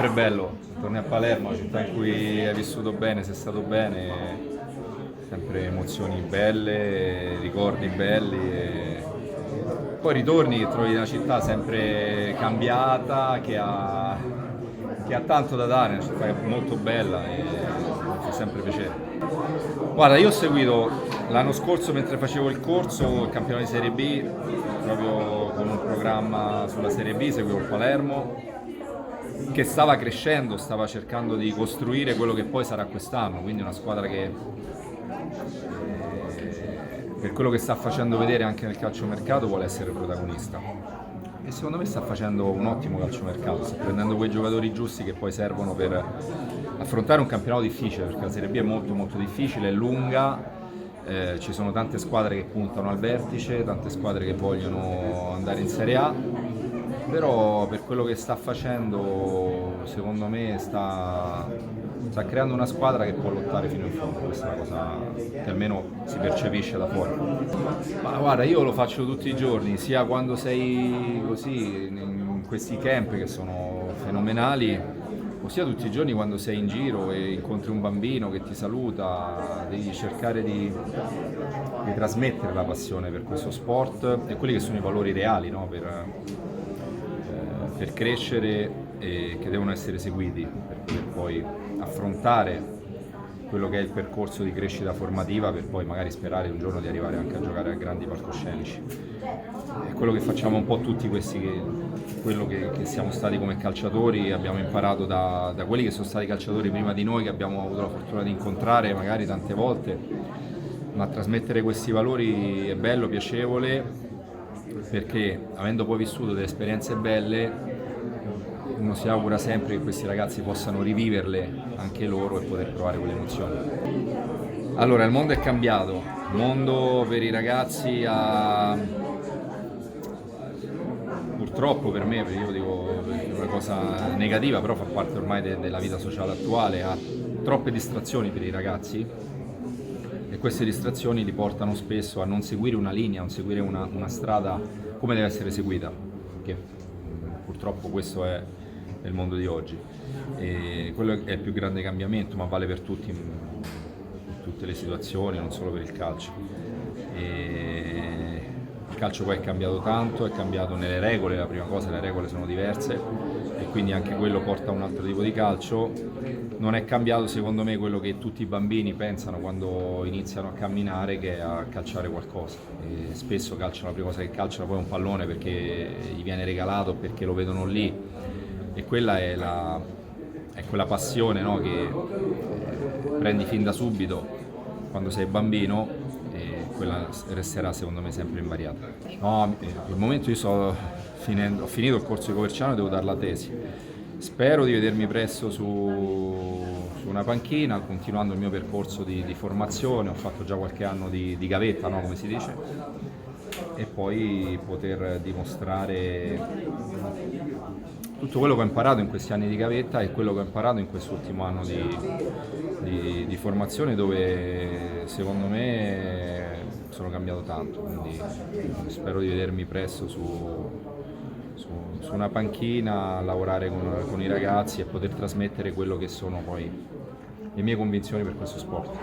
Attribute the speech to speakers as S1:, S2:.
S1: sempre bello, torni a Palermo, una città in cui hai vissuto bene, sei stato bene, sempre emozioni belle, ricordi belli e poi ritorni e trovi una città sempre cambiata, che ha tanto da dare, una città molto bella e mi fa sempre piacere. Guarda, io ho seguito l'anno scorso mentre facevo il corso il campionato di Serie B, proprio con un programma sulla Serie B, seguivo il Palermo, che stava crescendo, stava cercando di costruire quello che poi sarà quest'anno, quindi una squadra che per quello che sta facendo vedere anche nel calciomercato vuole essere protagonista. E secondo me sta facendo un ottimo calciomercato, sta prendendo quei giocatori giusti che poi servono per affrontare un campionato difficile, perché la Serie B è molto molto difficile, è lunga, ci sono tante squadre che puntano al vertice, tante squadre che vogliono andare in Serie A, però per quello che sta facendo secondo me sta creando una squadra che può lottare fino in fondo, questa è la cosa che almeno si percepisce da fuori. Ma guarda, io lo faccio tutti i giorni, sia quando sei così in questi camp che sono fenomenali, ossia tutti i giorni quando sei in giro e incontri un bambino che ti saluta, devi cercare di trasmettere la passione per questo sport e quelli che sono i valori reali, no? Per crescere e che devono essere seguiti per poter poi affrontare quello che è il percorso di crescita formativa per poi magari sperare un giorno di arrivare anche a giocare a grandi palcoscenici. È quello che facciamo un po' tutti questi, quello che siamo stati come calciatori, abbiamo imparato da quelli che sono stati calciatori prima di noi, che abbiamo avuto la fortuna di incontrare magari tante volte, ma trasmettere questi valori è bello, piacevole, perché avendo poi vissuto delle esperienze belle uno si augura sempre che questi ragazzi possano riviverle anche loro e poter provare quelle emozioni. Allora, il mondo è cambiato, il mondo per i ragazzi ha, purtroppo per me, perché io dico è una cosa negativa, però fa parte ormai della vita sociale attuale, ha troppe distrazioni per i ragazzi e queste distrazioni li portano spesso a non seguire una linea, a non seguire una strada come deve essere seguita, perché purtroppo questo è il mondo di oggi. E quello è il più grande cambiamento, ma vale per tutti, in tutte le situazioni, non solo per il calcio. E il calcio poi è cambiato tanto, è cambiato nelle regole, la prima cosa le regole sono diverse e quindi anche quello porta a un altro tipo di calcio. Non è cambiato secondo me quello che tutti i bambini pensano quando iniziano a camminare, che è a calciare qualcosa. E spesso calciano, la prima cosa che calciano poi è un pallone perché gli viene regalato, perché lo vedono lì e quella è quella passione, no, che prendi fin da subito quando sei bambino e quella resterà secondo me sempre invariata. No, al momento io ho finito il corso di Coverciano e devo dare la tesi. Spero di vedermi presto su una panchina, continuando il mio percorso di formazione. Ho fatto già qualche anno di gavetta, no, come si dice, e poi poter dimostrare tutto quello che ho imparato in questi anni di gavetta e quello che ho imparato in quest'ultimo anno di formazione, dove secondo me sono cambiato tanto, quindi spero di vedermi presto su una panchina, lavorare con i ragazzi e poter trasmettere quello che sono poi le mie convinzioni per questo sport.